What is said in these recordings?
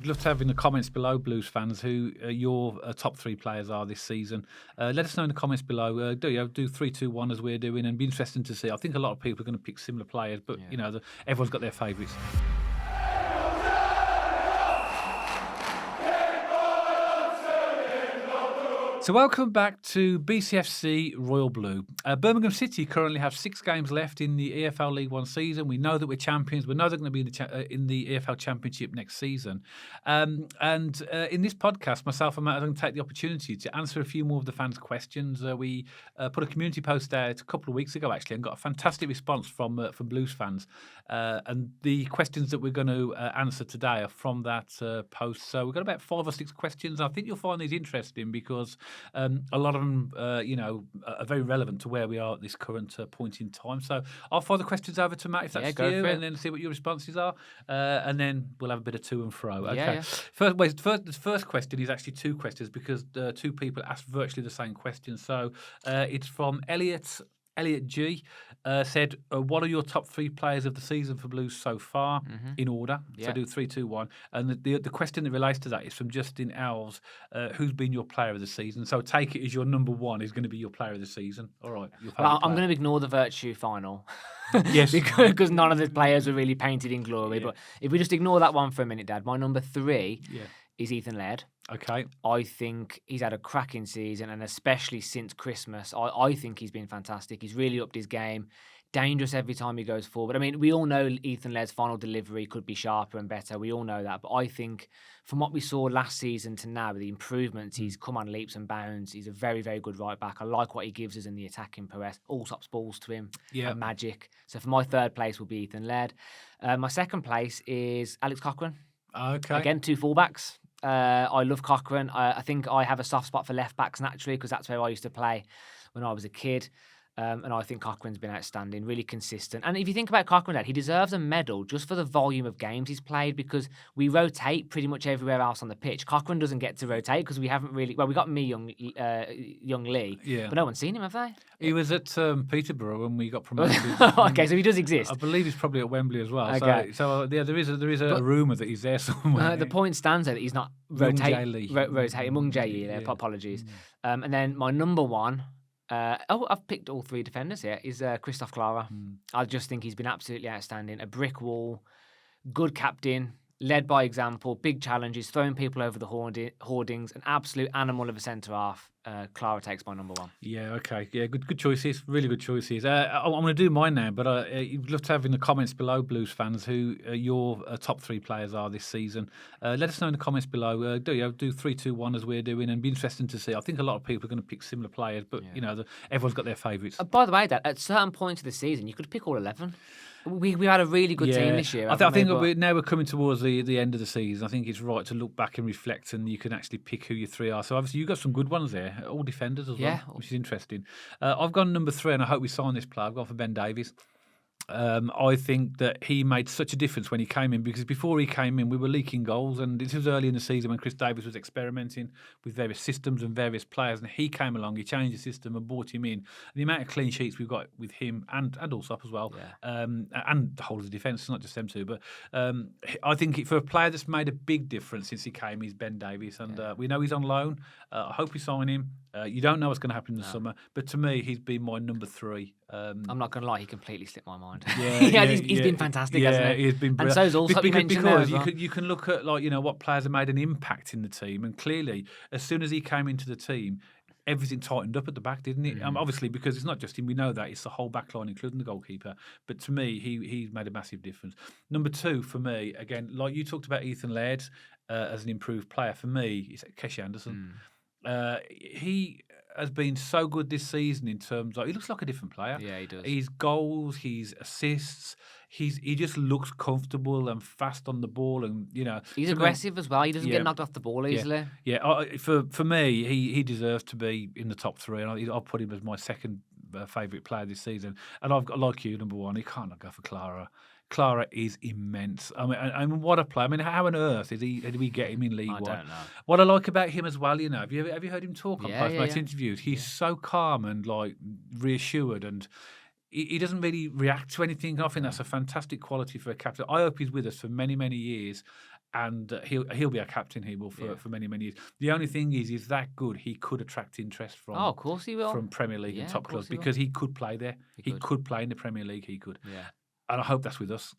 love to have in the comments below, Blues fans, who your top three players are this season. Let us know in the comments below. Do 3, 2, 1 as we're doing, and be interesting to see. I think a lot of people are going to pick similar players, but everyone's got their favourites. So welcome back to BCFC Royal Blue. Birmingham City currently have 6 games left in the EFL League One season. We know that we're champions. We know they're going to be in the EFL Championship next season. And in this podcast, myself and Matt are going to take the opportunity to answer a few more of the fans' questions. We put a community post out a couple of weeks ago, actually, and got a fantastic response from Blues fans. And the questions that we're going to answer today are from that post. So we've got about 5 or 6 questions. I think you'll find these interesting because a lot of them, are very relevant to where we are at this current point in time. So I'll fire the questions over to Matt, if that's you, and then see what your responses are. And then we'll have a bit of to and fro. Okay. Yeah. The first question is actually 2 questions because 2 people asked virtually the same question. So it's from Elliot G said, what are your top 3 players of the season for Blues so far, in order? So do 3, 2, 1. And the question that relates to that is from Justin Alves. Who's been your player of the season? So take it as your number 1 is going to be your player of the season. All right. Well, I'm going to ignore the Virtue final. Yes. because none of the players were really painted in glory. Yeah. But if we just ignore that one for a minute, Dad, my number 3 is Ethan Laird. Okay. I think he's had a cracking season, and especially since Christmas, I think he's been fantastic. He's really upped his game. Dangerous every time he goes forward. I mean, we all know Ethan Laird's final delivery could be sharper and better. We all know that. But I think from what we saw last season to now, the improvements, he's come on leaps and bounds. He's a very, very good right back. I like what he gives us in the attacking press. All stops balls to him. Yeah. Magic. So for my 3rd place will be Ethan Laird. My 2nd place is Alex Cochrane. Okay. Again, 2 fullbacks. I love Cochrane. I think I have a soft spot for left backs naturally because that's where I used to play when I was a kid. And I think Cochrane's been outstanding, really consistent. And if you think about Cochrane, Dad, he deserves a medal just for the volume of games he's played because we rotate pretty much everywhere else on the pitch. Cochrane doesn't get to rotate because we haven't really... Well, we got young Lee, but no one's seen him, have they? He was at Peterborough when we got promoted. Okay, so he does exist. I believe he's probably at Wembley as well. Okay. So there is a rumour that he's there somewhere. The point stands there that he's not rotating. Mung Jae-lee, apologies. And then my number 1... I've picked all 3 defenders here. Is Christoph Clara. I just think he's been absolutely outstanding. A brick wall, good captain, led by example, big challenges, throwing people over the hoardings, an absolute animal of a centre half. Clara takes my number 1. Yeah, okay. Yeah, good choices. Really good choices. I'm going to do mine now, but you'd love to have in the comments below, Blues fans, who your top 3 players are this season. Let us know in the comments below. Do 3, 2, 1 as we're doing, and be interesting to see. I think a lot of people are going to pick similar players, but everyone's got their favourites. By the way, Dad, at certain points of the season, you could pick all 11. We had a really good team this year. I think now we're coming towards the end of the season. I think it's right to look back and reflect, and you can actually pick who your 3 are. So obviously you've got some good ones there, all defenders as well, which is interesting. I've gone number 3, and I hope we sign this player. I've gone for Ben Davies. I think that he made such a difference when he came in because before he came in, we were leaking goals, and this was early in the season when Chris Davies was experimenting with various systems and various players, and he came along, he changed the system and brought him in. And the amount of clean sheets we've got with him and Allsop as well, and the whole of the defence, not just them 2, but I think for a player that's made a big difference since he came, he's Ben Davies, and we know he's on loan. I hope we sign him. You don't know what's going to happen in the summer, but to me, he's been my number 3. I'm not going to lie, he completely slipped my mind. Yeah, he's been fantastic, hasn't he? He's been brilliant. And so's also because you can look at what players have made an impact in the team, and clearly, as soon as he came into the team, everything tightened up at the back, didn't it? Obviously, because it's not just him, we know that it's the whole back line, including the goalkeeper. But to me, he's made a massive difference. Number 2 for me, again, like you talked about Ethan Laird as an improved player. For me, it's Keshi Anderson. He has been so good this season in terms of he looks like a different player. Yeah, he does. His goals, his assists, he just looks comfortable and fast on the ball, and he's aggressive as well. He doesn't get knocked off the ball easily. Yeah. For me, he deserves to be in the top 3, and I'll put him as my 2nd favourite player this season. And I've got, like you, number 1. He can't go for Clara. Clara is immense. I mean, what a player. I mean, how on earth did we get him in League One? I don't know. What I like about him as well, have you heard him talk on post-match interviews? He's so calm and reassured, and he doesn't really react to anything. I think that's a fantastic quality for a captain. I hope he's with us for many, many years. And he'll be our captain. He will for many years. The only thing is he's that good. He could attract interest from. Oh, of course he will. From Premier League and top of course clubs because he could play there. He could play in the Premier League. He could. Yeah. And I hope that's with us.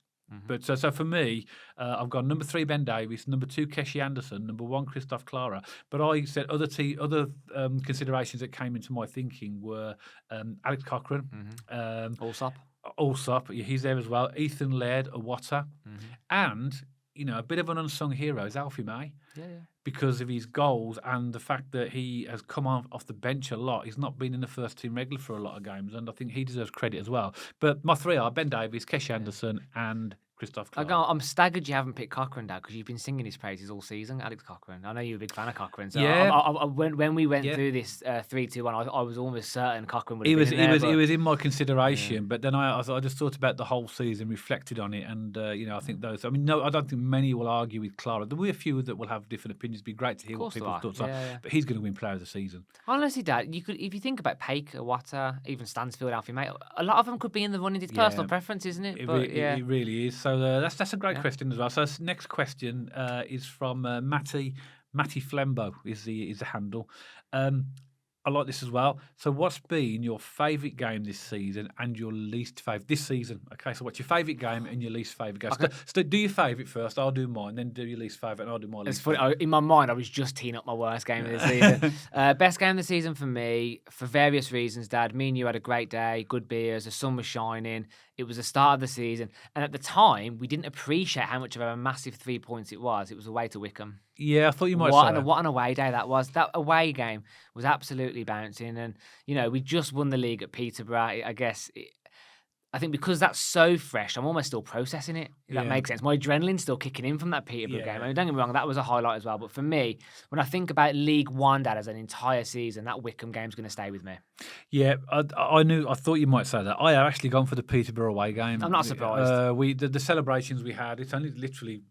But so for me, I've got number 3 Ben Davies, number 2 Keshi Anderson, number 1 Christoph Clara. But I said other considerations that came into my thinking were Alex Cochrane, Allsop, he's there as well. Ethan Laird, Iwata, and a bit of an unsung hero is Alfie May. Yeah. Because of his goals and the fact that he has come off the bench a lot. He's not been in the first team regular for a lot of games, and I think he deserves credit as well. But my 3 are Ben Davies, Keshi Anderson, and Christoph Clark. I'm staggered you haven't picked Cochrane down because you've been singing his praises all season, Alex Cochrane. I know you're a big fan of Cochrane. So when we went through this 3-2-1, I was almost certain Cochrane would have been in there. He was in my consideration, but then I just thought about the whole season, reflected on it, and I think those. I don't think many will argue with Clara. There will be a few that will have different opinions. It'd be great to hear what people's thoughts are. But he's going to win Player of the Season. Honestly, Dad, you could, if you think about Paik, Iwata, even Stansfield, Alfie May, a lot of them could be in the running. It's personal preference, isn't it? It really is. So that's a great question as well. So next question is from Matty Flembo is the handle. I like this as well. So what's been your favourite game this season and your least favourite this season? Okay, so what's your favourite game and your least favourite game? Okay. So do your favourite first, I'll do mine, then do your least favourite and I'll do my least favourite. In my mind, I was just teeing up my worst game of the season. Best game of the season for me, for various reasons, Dad. Me and you had a great day, good beers, the sun was shining. It was the start of the season. And at the time, we didn't appreciate how much of a massive 3 points it was. It was away to Wickham. Yeah, I thought you might say that. What an away day that was. That away game was absolutely bouncing. And, we just won the league at Peterborough. I think because that's so fresh, I'm almost still processing it. If that makes sense. My adrenaline's still kicking in from that Peterborough game. I mean, don't get me wrong, that was a highlight as well. But for me, when I think about League One, Dad, as an entire season, that Wickham game's going to stay with me. Yeah, I thought you might say that. I have actually gone for the Peterborough away game. I'm not surprised. The celebrations we had, it's only literally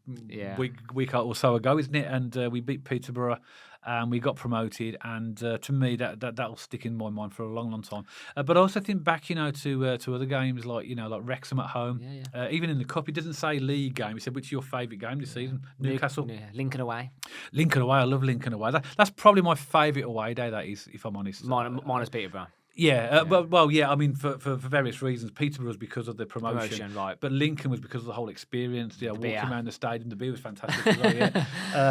week or so ago, isn't it? And we beat Peterborough. And we got promoted, and to me that'll stick in my mind for a long, long time. But I also think back, to other games like Wrexham at home, even in the cup. It doesn't say league game. He said, "Which is your favourite game this season?" Newcastle, Lincoln away. Lincoln away. I love Lincoln away. That's probably my favourite away day. That is, if I'm honest. Minus Peterborough. Yeah, well, yeah. I mean, for various reasons, Peterborough was because of the promotion, right? But Lincoln was because of the whole experience. Walking around the stadium, the beer was fantastic as well.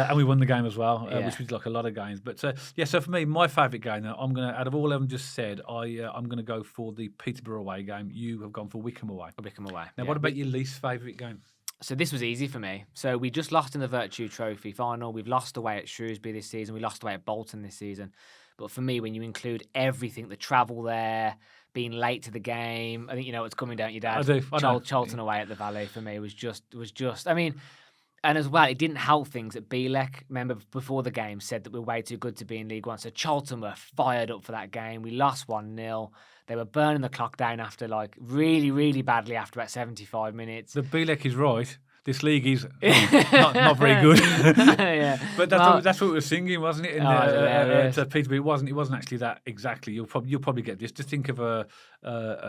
And we won the game as well, which was like a lot of games. But so for me, my favourite game, I'm gonna, out of all of them just said, I'm gonna go for the Peterborough away game. You have gone for Wickham away. Wickham away. Now, what about your least favourite game? So this was easy for me. So we just lost in the Virtue Trophy final. We've lost away at Shrewsbury this season. We lost away at Bolton this season. But for me, when you include everything, the travel there, being late to the game, I think you know what's coming, don't you, Dad? I do. Charlton away at the Valley for me was just. I mean, and as well, it didn't help things that Bielek, remember before the game, said that we're way too good to be in League One. So Charlton were fired up for that game. We lost 1-0. They were burning the clock down after really, really badly after about 75 minutes. The Bielek is right. This league is not very good. But that's what we were singing, wasn't it? Peterborough, it wasn't actually that exactly. You'll probably get this. Just think of a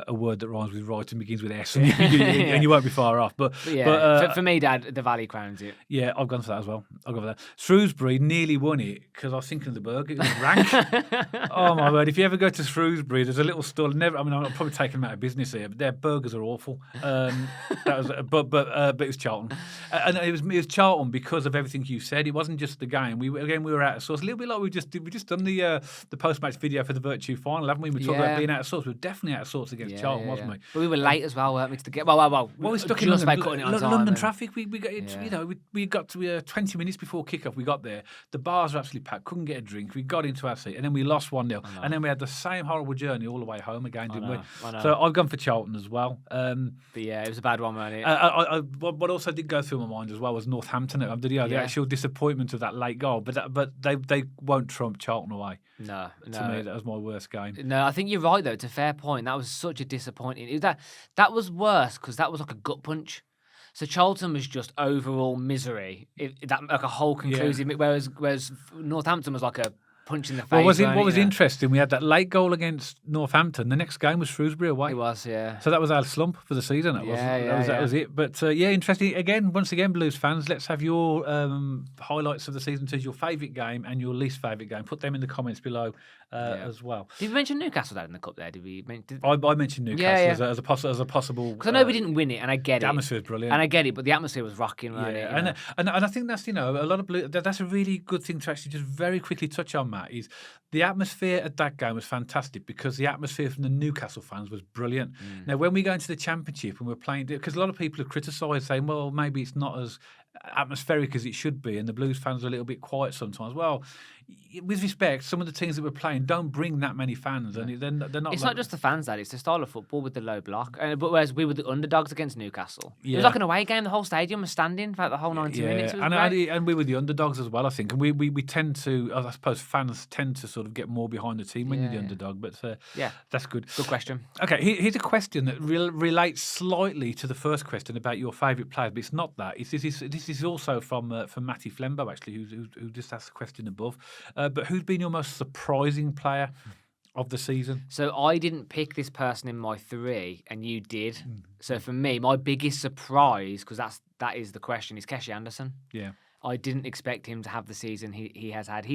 word that rhymes with right and begins with S, and you won't be far off. But for me, Dad, the Valley crowns it. Yeah, I've gone for that as well. I'll go for that. Shrewsbury nearly won it because I was thinking of the burger. It was rank. Oh my word! If you ever go to Shrewsbury, there's a little stall. I'm probably taking them out of business here, but their burgers are awful. But it was Charlton. And it was Charlton because of everything you said. It wasn't just the game. We were out of sorts. A little bit like we just done the post-match video for the Virtue final, haven't we? We talked about being out of sorts. We were definitely out of sorts against Charlton, wasn't we? But we were late as well, weren't we? To get well, we stuck in London traffic. We got to 20 minutes before kickoff. We got there. The bars were absolutely packed. Couldn't get a drink. We got into our seat, and then we lost 1-0. And then we had the same horrible journey all the way home again, didn't we? So I've gone for Charlton as well. But yeah, it was a bad one, wasn't it? What also did go through my mind as well was Northampton. The actual disappointment of that late goal, but they won't trump Charlton away. No. To me, that was my worst game. No, I think you're right though. It's a fair point. That was such a disappointing. That was worse because that was like a gut punch. So Charlton was just overall misery. Like a whole conclusive. Whereas Northampton was like a punch in the face. Well, what weren't was it? interesting, we had that late goal against Northampton. The next game was Shrewsbury away. It was, yeah. So that was our slump for the season. That was it. But interesting. Once again, Blues fans, let's have your highlights of the season. To your favourite game and your least favourite game. Put them in the comments below as well. Did we mention Newcastle in the cup there? Did we? I mentioned Newcastle as a possible. Because I know we didn't win it, and I get it. The atmosphere is brilliant, and I get it. But the atmosphere was rocking, right? Yeah, and I think that's a lot of that's a really good thing to actually just very quickly touch on. Matt, is the atmosphere at that game was fantastic because the atmosphere from the Newcastle fans was brilliant. Now, when we go into the Championship and we're playing, because a lot of people have criticised saying, well, maybe it's not as atmospheric as it should be, and the Blues fans are a little bit quiet sometimes. Well, with respect, some of the teams that we're playing don't bring that many fans, and they're not. It's not just the fans that; it's the style of football with the low block. But whereas we were the underdogs against Newcastle, it was like an away game. The whole stadium was standing for the whole 90 minutes. And we were the underdogs as well, I think. And we tend to, I suppose, fans tend to sort of get more behind the team when you're the underdog. But that's good. Good question. Okay, here's a question that relates slightly to the first question about your favourite players, but it's not that. This is also from Matty Flembo, actually, who just asked the question above. But who's been your most surprising player of the season? So I didn't pick this person in my 3, and you did. So for me, my biggest surprise, because that is the question, is Keshi Anderson. Yeah. I didn't expect him to have the season he has had.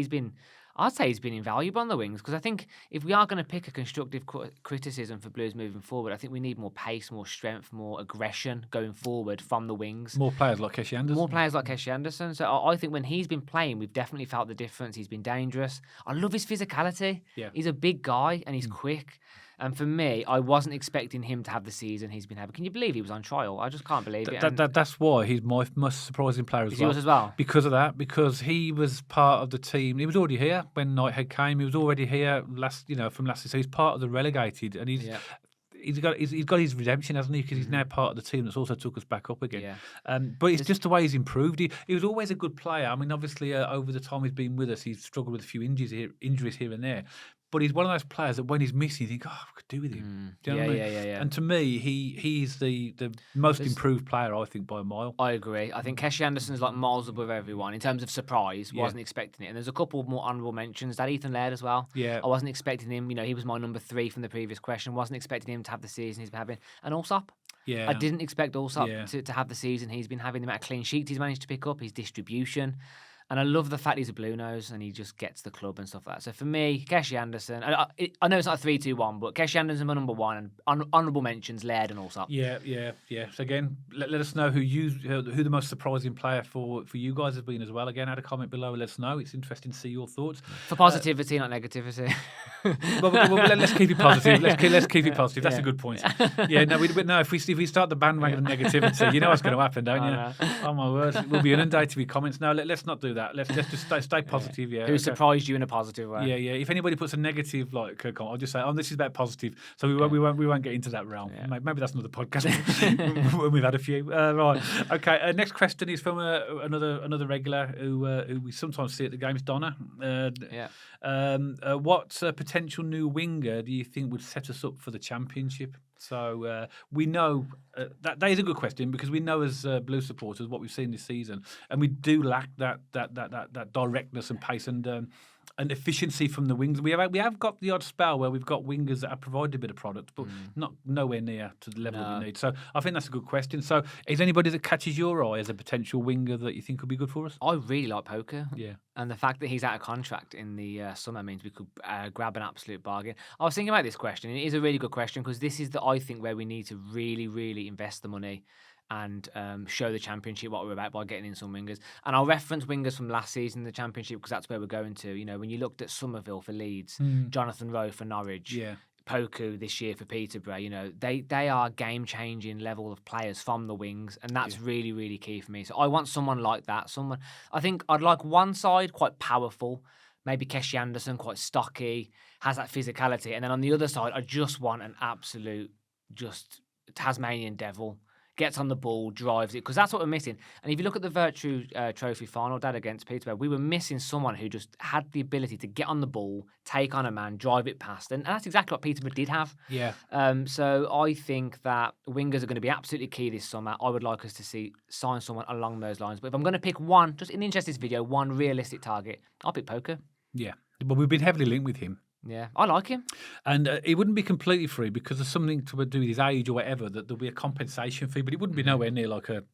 I'd say he's been invaluable on the wings, because I think if we are going to pick a constructive criticism for Blues moving forward, I think we need more pace, more strength, more aggression going forward from the wings. More players like Keshi Anderson. So I think when he's been playing, we've definitely felt the difference. He's been dangerous. I love his physicality. Yeah. He's a big guy and he's quick. And for me, I wasn't expecting him to have the season he's been having. Can you believe he was on trial? I just can't believe it. That's why he's my most surprising player as well. Yours as well? Because of that, because he was part of the team. He was already here when Knighthead came. He was already here from last season. So he's part of the relegated, and he's got his redemption, hasn't he? Because he's now part of the team that's also took us back up again. Yeah. But it's just the way he's improved. He was always a good player. I mean, obviously, over the time he's been with us, he's struggled with a few injuries here and there. But he's one of those players that when he's missing, you think, I could do with him. Do you know what I mean? Yeah. And to me, he's the most improved player, I think, by a mile. I agree. I think Keshi Anderson's like miles above everyone in terms of surprise. Wasn't expecting it. And there's a couple more honourable mentions. That Ethan Laird as well. Yeah. I wasn't expecting him. He was my number 3 from the previous question. Wasn't expecting him to have the season he's been having. And Allsop. Yeah. I didn't expect Allsop to have the season he's been having. The amount of clean sheets he's managed to pick up, his distribution. And I love the fact he's a blue nose and he just gets the club and stuff like that. So for me, Keshi Anderson, I know it's not a 3-2-1, but Keshi Anderson my number 1, and honourable mentions, Laird and Allsop. Yeah. So again, let us know who the most surprising player for you guys has been as well. Again, add a comment below and let us know. It's interesting to see your thoughts. For positivity, not negativity. well, let's keep it positive. Let's keep it positive. That's a good point. Yeah, no, if we start the bandwagon of negativity, you know what's going to happen, don't you? Oh my word, we'll be inundated with comments. No, let's not do that. Let's just stay positive. Yeah. Who surprised you in a positive way? Yeah. If anybody puts a negative comment, I'll just say, this is about positive. So we won't get into that realm. Yeah. Maybe that's another podcast when we've had a few. Right. Okay. Next question is from another regular who we sometimes see at the games, Donna. What potential new winger do you think would set us up for the Championship? So we know that is a good question, because we know as Blue supporters what we've seen this season, and we do lack that directness and pace and efficiency from the wings. We have got the odd spell where we've got wingers that have provided a bit of product, but nowhere near to the level we need. So I think that's a good question. So is anybody that catches your eye as a potential winger that you think could be good for us? I really like Poker. Yeah. And the fact that he's out of contract in the summer means we could grab an absolute bargain. I was thinking about this question, and it is a really good question, because this is I think where we need to really, really invest the money and show the Championship what we're about by getting in some wingers. And I'll reference wingers from last season in the Championship, because that's where we're going to. When you looked at Somerville for Leeds, Jonathan Rowe for Norwich, Poku this year for Peterborough, they are game-changing level of players from the wings, and that's really, really key for me. So I want someone like that. I think I'd like one side quite powerful, maybe Keshi Anderson, quite stocky, has that physicality, and then on the other side, I just want an absolute just Tasmanian devil. Gets on the ball, drives it, because that's what we're missing. And if you look at the Virtue Trophy final, Dad, against Peterborough, we were missing someone who just had the ability to get on the ball, take on a man, drive it past. And that's exactly what Peterborough did have. Yeah. So I think that wingers are going to be absolutely key this summer. I would like us to sign someone along those lines. But if I'm going to pick one, just in the interest of this video, one realistic target, I'll pick Poker. Yeah. But we've been heavily linked with him. Yeah, I like him. And he wouldn't be completely free because there's something to do with his age or whatever, that there'll be a compensation fee, but it wouldn't be nowhere near like a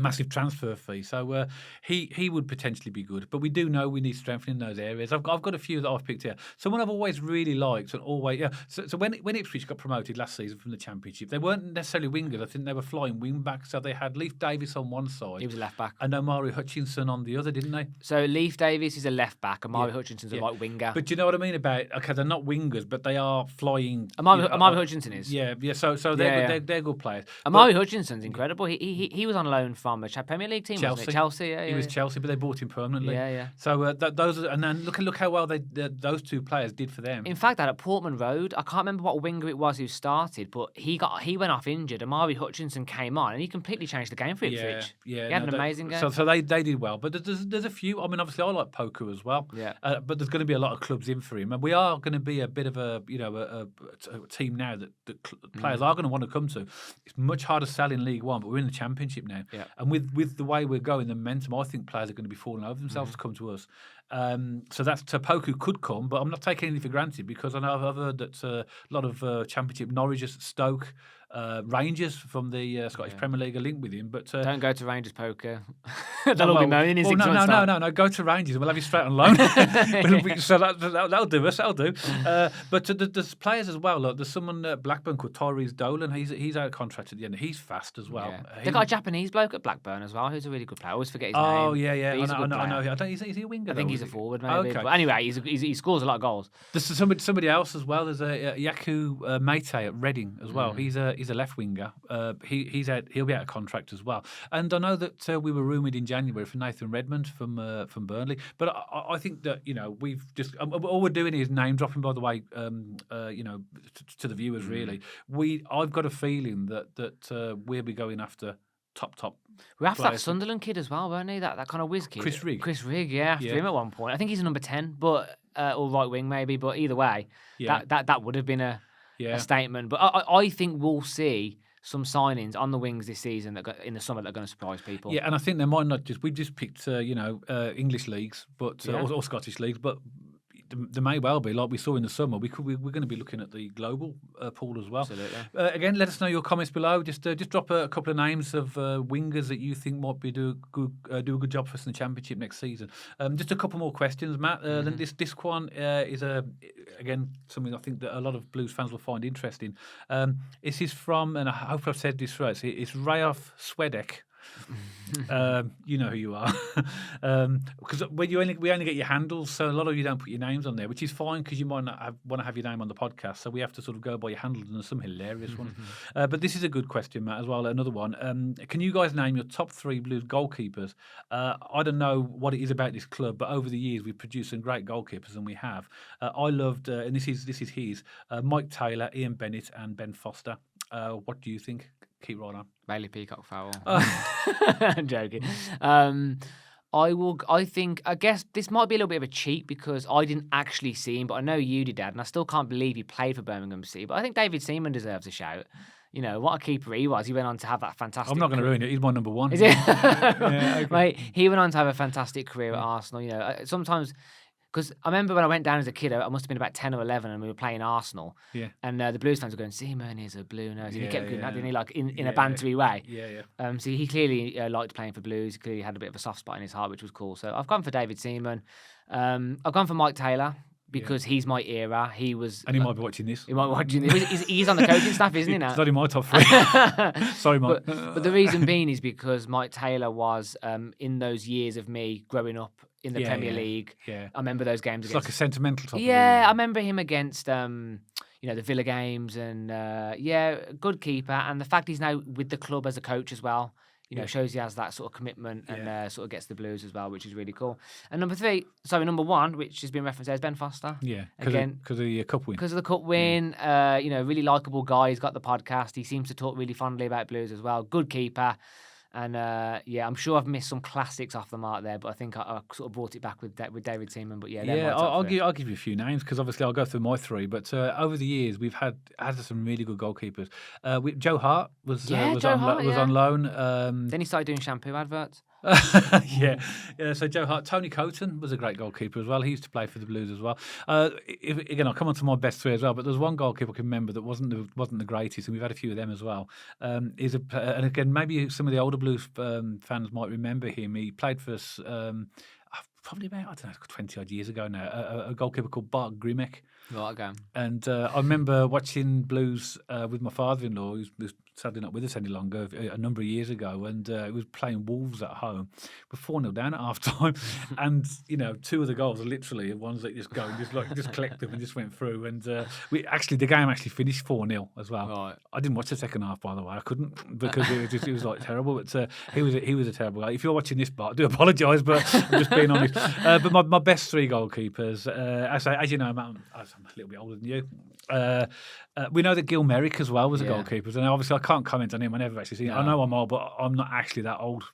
massive transfer fee. So he would potentially be good. But we do know we need strengthening in those areas. I've got a few that I've picked here. Someone I've always really liked and always, So when Ipswich got promoted last season from the Championship, they weren't necessarily wingers. I think they were flying wing backs. So they had Leif Davis on one side. He was a left back. And Omari Hutchinson on the other, didn't they? So Leif Davis is a left back. Omari Hutchinson's a right winger. But do you know what I mean about? Okay, they're not wingers, but they are flying. Omari Hutchinson is. Yeah. So they're good players. Omari Hutchinson's incredible. He was on loan from a Premier League team, Chelsea. wasn't it? Chelsea, yeah. He was Chelsea, but they bought him permanently. Yeah. So those are, and then look how well those two players did for them. In fact, at Portman Road, I can't remember what winger it was who started, but he went off injured. Amari Hutchinson came on, and he completely changed the game for Ipswich. Yeah. He had an amazing game. So they did well, but there's a few. I mean, obviously, I like Poku as well. Yeah. But there's going to be a lot of clubs in for him, and we are going to be a bit of a team now that players are going to want to come to. It's much harder to sell in League One, but we're in the Championship now, and with the way we're going, the momentum, I think players are going to be falling over themselves to come to us. So Poku could come, but I'm not taking anything for granted because I know I've heard that a lot of Championship Norwich, Stoke, Rangers from the Scottish Premier League are linked with him. But don't go to Rangers poker. They'll all be moaning in 6 months' time. No. Go to Rangers and we'll have you straight on loan. So that'll do us. That'll do. But there's players as well. Look, there's someone at Blackburn called Tyrese Dolan. He's out of contract at the end. He's fast as well. Yeah. They've got a Japanese bloke at Blackburn as well, who's a really good player. I always forget his name. Oh yeah. He's I know. Is he a winger? I think he's a forward, maybe. Okay. But anyway, he scores a lot of goals. There's somebody else as well. There's a Yaku Mate at Reading as well. He's a left winger. He'll be out of contract as well. And I know that we were rumoured in January for Nathan Redmond from Burnley. But I think that we've just all we're doing is name dropping. By the way, to the viewers really. I've got a feeling that we'll be going after top. We after that Sunderland kid as well, weren't he? That kind of whiz kid. Chris Rigg, after him at one point. I think he's a number 10, but or right wing maybe. But either way, that would have been a statement. But I think we'll see some signings on the wings this season in the summer that are going to surprise people. Yeah, and I think they might not just. We've just picked English leagues, but or Scottish leagues, but. There may well be, like we saw in the summer. We're going to be looking at the global pool as well. Absolutely. Again, let us know your comments below. Just drop a couple of names of wingers that you think might do a good job for us in the Championship next season. Just a couple more questions, Matt. This one is again something I think that a lot of Blues fans will find interesting. This is from, and I hope I've said this right. It's Rayof Swedek. You know who you are, because we only get your handles, so a lot of you don't put your names on there, which is fine because you might not want to have your name on the podcast, so we have to sort of go by your handles, and there's some hilarious ones. But this is a good question, Matt, as well. Another one. Can you guys name your top 3 Blues goalkeepers? I don't know what it is about this club, but over the years we've produced some great goalkeepers, and we have. I loved, and this is his, Mike Taylor, Ian Bennett, and Ben Foster. What do you think? Keep right on. Bailey Peacock Farrell. I'm joking. I guess this might be a little bit of a cheat because I didn't actually see him, but I know you did, Dad, and I still can't believe he played for Birmingham City. But I think David Seaman deserves a shout. What a keeper he was. He went on to have that fantastic... I'm not going to ruin it. He's my number 1. Is it? Okay. Right, he went on to have a fantastic career at Arsenal. Sometimes... Because I remember when I went down as a kid, I must have been about 10 or 11, and we were playing Arsenal. Yeah. And the Blues fans were going, Seaman is a blue nose. And he kept doing that, didn't he? Like in a bantery way. Yeah. So he clearly liked playing for Blues. He clearly had a bit of a soft spot in his heart, which was cool. So I've gone for David Seaman. I've gone for Mike Taylor because he's my era. He was... And he might be watching this. He might be watching this. He's on the coaching staff, isn't he now? He's not in my top 3. Sorry, Mike. But the reason being is because Mike Taylor was in those years of me growing up in the Premier League. Yeah. I remember those games. It's like a sentimental top. Yeah, I remember him against the Villa games, and good keeper. And the fact he's now with the club as a coach as well, shows he has that sort of commitment and sort of gets the Blues as well, which is really cool. And number 1, which has been referenced there, is Ben Foster. Yeah, because of the cup win. Because of the cup win, really likeable guy. He's got the podcast. He seems to talk really fondly about Blues as well. Good keeper. And I'm sure I've missed some classics off the mark there, but I think I sort of brought it back with David Seaman. But I'll give you a few names because obviously I'll go through my 3. But over the years we've had some really good goalkeepers. Joe Hart was on loan. Then he started doing shampoo adverts. Yeah. So Joe Hart, Tony Coton was a great goalkeeper as well. He used to play for the Blues as well. Again, I'll come on to my best three as well. But there's one goalkeeper I can remember that wasn't the greatest, and we've had a few of them as well. And again, maybe some of the older Blues fans might remember him. He played for us. Probably about, I don't know, 20 odd years ago now, a goalkeeper called Bart Grimek. Right, okay. And I remember watching Blues with my father-in-law, who's sadly not with us any longer, a number of years ago, and it was playing Wolves at home. We're 4-0 down at half time, and two of the goals are literally ones that just go and just collect them and just went through. And the game actually finished 4-0 as well. Right. I didn't watch the second half, by the way. I couldn't because it was like terrible. But he was a terrible guy. If you're watching this, Bart, I do apologise, but I'm just being honest. But my best three goalkeepers, as you know, I'm a little bit older than you. We know that Gil Merrick as well was a goalkeeper, and obviously I can't comment on him. I never actually seen him. I know I'm old, but I'm not actually that old,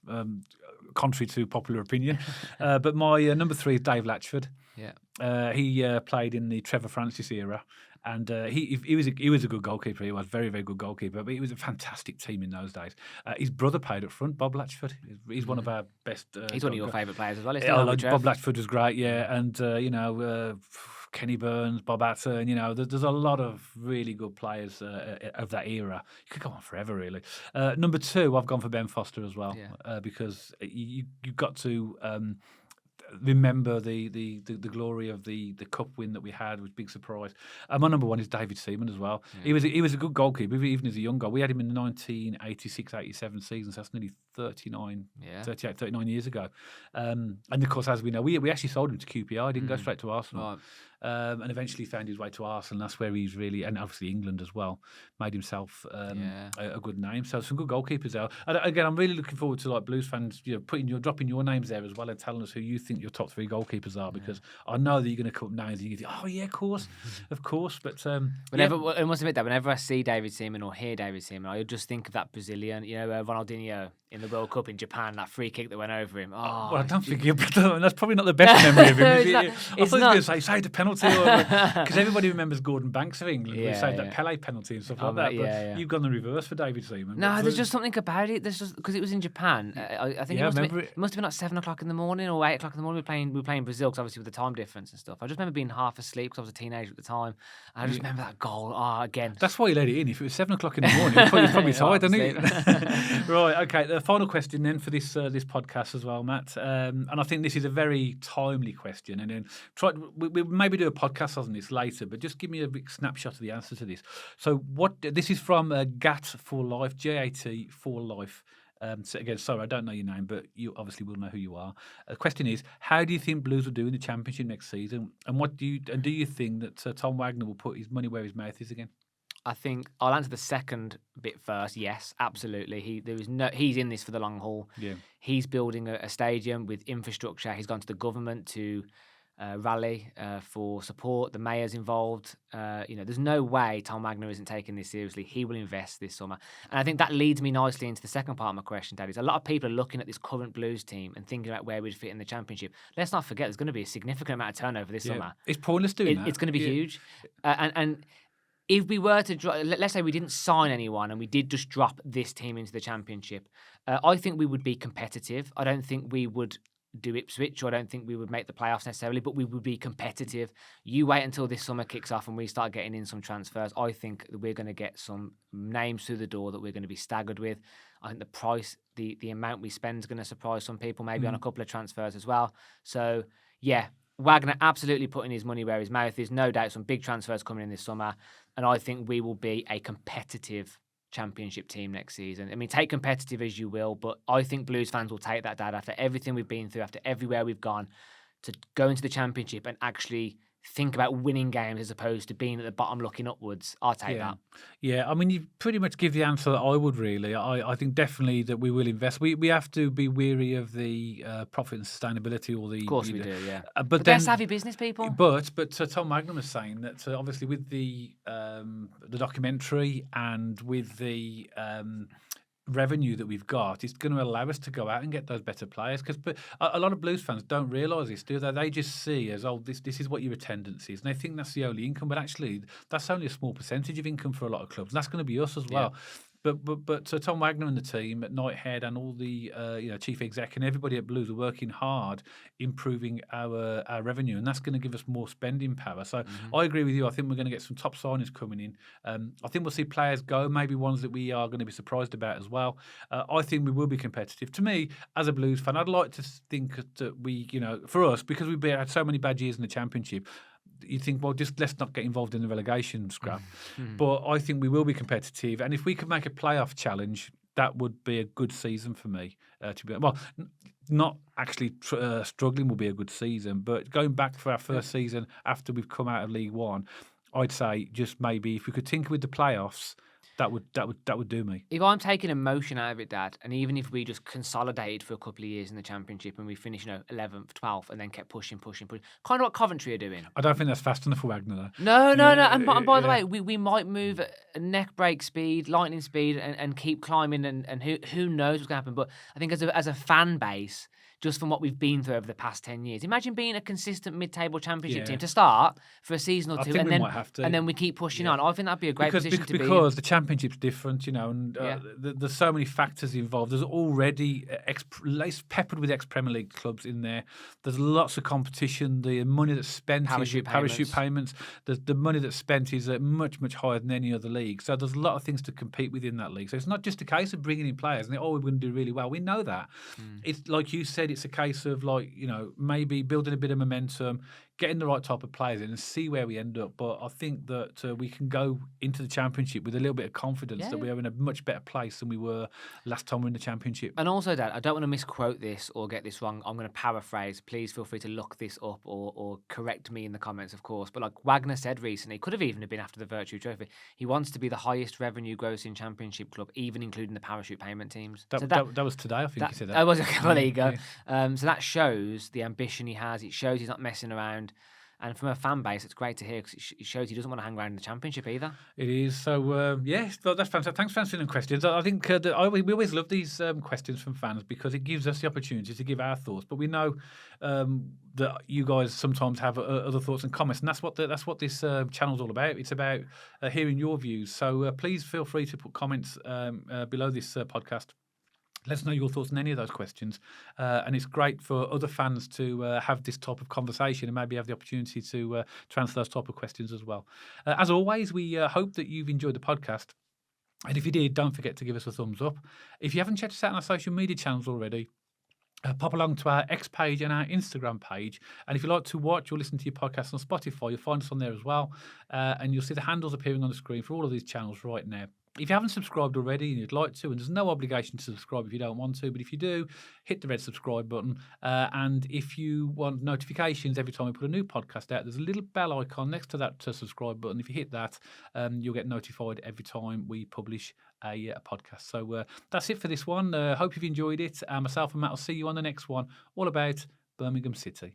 contrary to popular opinion. But my number three is Dave Latchford. Yeah, he played in the Trevor Francis era. And he was a good goalkeeper. He was very, very good goalkeeper. But it was a fantastic team in those days. His brother played up front, Bob Latchford. He's one of our best. he's one of your favourite players as well. Isn't Bob Latchford was great, yeah. And Kenny Burns, Bob Atten. There's a lot of really good players of that era. You could go on forever, really. Number two, I've gone for Ben Foster as well, because you've got to. Remember the glory of the cup win that we had was a big surprise. My number one is David Seaman as well. Yeah. He was a good goalkeeper even as a young guy. We had him in the 1986-87 season, so that's nearly 39 years ago. And of course, as we know, we actually sold him to QPR. Didn't go straight to Arsenal. Right. And eventually found his way to Arsenal. That's where he's really, and obviously England as well, made himself a good name. So some good goalkeepers there. And again, I'm really looking forward to Blues fans, dropping your names there as well and telling us who you think your top three goalkeepers are, because I know that you're going to come up names and you think, oh yeah, of course. But I must admit that whenever I see David Seaman or hear David Seaman, I just think of that Brazilian, Ronaldinho in the World Cup in Japan, that free kick that went over him. Well, I don't think that's probably not the best memory of him. I thought he was going to say saved a penalty, because everybody remembers Gordon Banks of England who saved that Pele penalty and stuff like that. But you've gone the reverse for David Seaman. No, there's just something about it. There's just because it was in Japan. I think it must have been like 7 o'clock in the morning or 8 o'clock in the morning. We were playing Brazil, because obviously with the time difference and stuff. I just remember being half asleep because I was a teenager at the time. And I just remember that goal. Again. That's why you let it in. If it was 7 o'clock in the morning, you're probably tired, didn't it? Right. Okay. The final question then for this podcast as well, Matt. And I think this is a very timely question. And then we maybe do a podcast on this later, but just give me a big snapshot of the answer to this. So this is from GAT for Life, GAT for Life. So again, sorry, I don't know your name, but you obviously will know who you are. The question is, how do you think Blues will do in the Championship next season? And do you think that Tom Wagner will put his money where his mouth is again? I think I'll answer the second bit first. Yes, absolutely. He's in this for the long haul. Yeah. He's building a stadium with infrastructure. He's gone to the government to rally for support. The mayor's involved. There's no way Tom Wagner isn't taking this seriously. He will invest this summer. And I think that leads me nicely into the second part of my question, Daddy. A lot of people are looking at this current Blues team and thinking about where we'd fit in the Championship. Let's not forget there's going to be a significant amount of turnover this summer. It's pointless doing that. It's going to be huge. And if we were to let's say we didn't sign anyone and we did just drop this team into the Championship, I think we would be competitive. I don't think we would do Ipswich, or I don't think we would make the playoffs necessarily, but we would be competitive. You wait until this summer kicks off and we start getting in some transfers. I think that we're going to get some names through the door that we're going to be staggered with. I think the price, the amount we spend is going to surprise some people, maybe on a couple of transfers as well. So, yeah, Wagner absolutely putting his money where his mouth is. No doubt some big transfers coming in this summer. And I think we will be a competitive Championship team next season. I mean, take competitive as you will, but I think Blues fans will take that, Dad, after everything we've been through, after everywhere we've gone, to go into the Championship and actually think about winning games as opposed to being at the bottom looking upwards. I'll take that. Yeah, I mean, you pretty much give the answer that I would really. I think definitely that we will invest. We have to be wary of the profit and sustainability. Of course we do, yeah. But they're savvy business people. But Tom Magnum was saying that obviously with the documentary and with the revenue that we've got, it's going to allow us to go out and get those better players, because a lot of Blues fans don't realise this, do they? They just see as, this is what your attendance is, and they think that's the only income, but actually that's only a small percentage of income for a lot of clubs, and that's going to be us as well. But so Tom Wagner and the team at Knighthead and all the chief exec and everybody at Blues are working hard, improving our revenue, and that's going to give us more spending power. So I agree with you. I think we're going to get some top signings coming in. I think we'll see players go, maybe ones that we are going to be surprised about as well. I think we will be competitive. To me, as a Blues fan, I'd like to think that we, for us, because we've had so many bad years in the Championship, you think, well, just let's not get involved in the relegation scrap. But I think we will be competitive, and if we could make a playoff challenge, that would be a good season for me. Not actually struggling will be a good season, but going back for our first season after we've come out of League One, I'd say just maybe if we could tinker with the playoffs, that would do me. If I'm taking emotion out of it, Dad, and even if we just consolidated for a couple of years in the Championship and we finished, 11th, 12th, and then kept pushing, kind of what Coventry are doing. I don't think that's fast enough for Wagner, though. No. And by the way, we might move at neck break speed, lightning speed, and keep climbing, and who knows what's going to happen. But I think as a fan base, just from what we've been through over the past 10 years. Imagine being a consistent mid-table Championship team to start for a season or two, and then we keep pushing on. I think that'd be a great position to be in. Because the Championship's different, and there's so many factors involved. There's already peppered with ex-Premier League clubs in there. There's lots of competition. The money that's spent parachute payments. The money that's spent is much, much higher than any other league. So there's a lot of things to compete within that league. So it's not just a case of bringing in players and we're going to do really well. We know that. It's like you said, it's a case of maybe building a bit of momentum, getting the right type of players in and see where we end up. But I think that we can go into the Championship with a little bit of confidence that we are in a much better place than we were last time we were in the Championship. And also, Dad, I don't want to misquote this or get this wrong. I'm going to paraphrase. Please feel free to look this up or correct me in the comments, of course. But like Wagner said recently, could have even been after the Virtue Trophy, he wants to be the highest revenue grossing Championship club, even including the parachute payment teams. That was today, I think he said that. That was a couple there you go. So that shows the ambition he has. It shows he's not messing around. And from a fan base, it's great to hear because it shows he doesn't want to hang around in the Championship either. It is. So, yes, that's fantastic. Thanks for answering the questions. I think we always love these questions from fans because it gives us the opportunity to give our thoughts. But we know that you guys sometimes have other thoughts and comments, and that's what this channel's all about. It's about hearing your views. So please feel free to put comments below this podcast. Let us know your thoughts on any of those questions. And it's great for other fans to have this type of conversation and maybe have the opportunity to answer those type of questions as well. As always, we hope that you've enjoyed the podcast. And if you did, don't forget to give us a thumbs up. If you haven't checked us out on our social media channels already, pop along to our X page and our Instagram page. And if you like to watch or listen to your podcast on Spotify, you'll find us on there as well. And you'll see the handles appearing on the screen for all of these channels right now. If you haven't subscribed already and you'd like to, and there's no obligation to subscribe if you don't want to, but if you do, hit the red subscribe button. And if you want notifications every time we put a new podcast out, there's a little bell icon next to that subscribe button. If you hit that, you'll get notified every time we publish a podcast. So that's it for this one. Hope you've enjoyed it. Myself and Matt will see you on the next one, all about Birmingham City.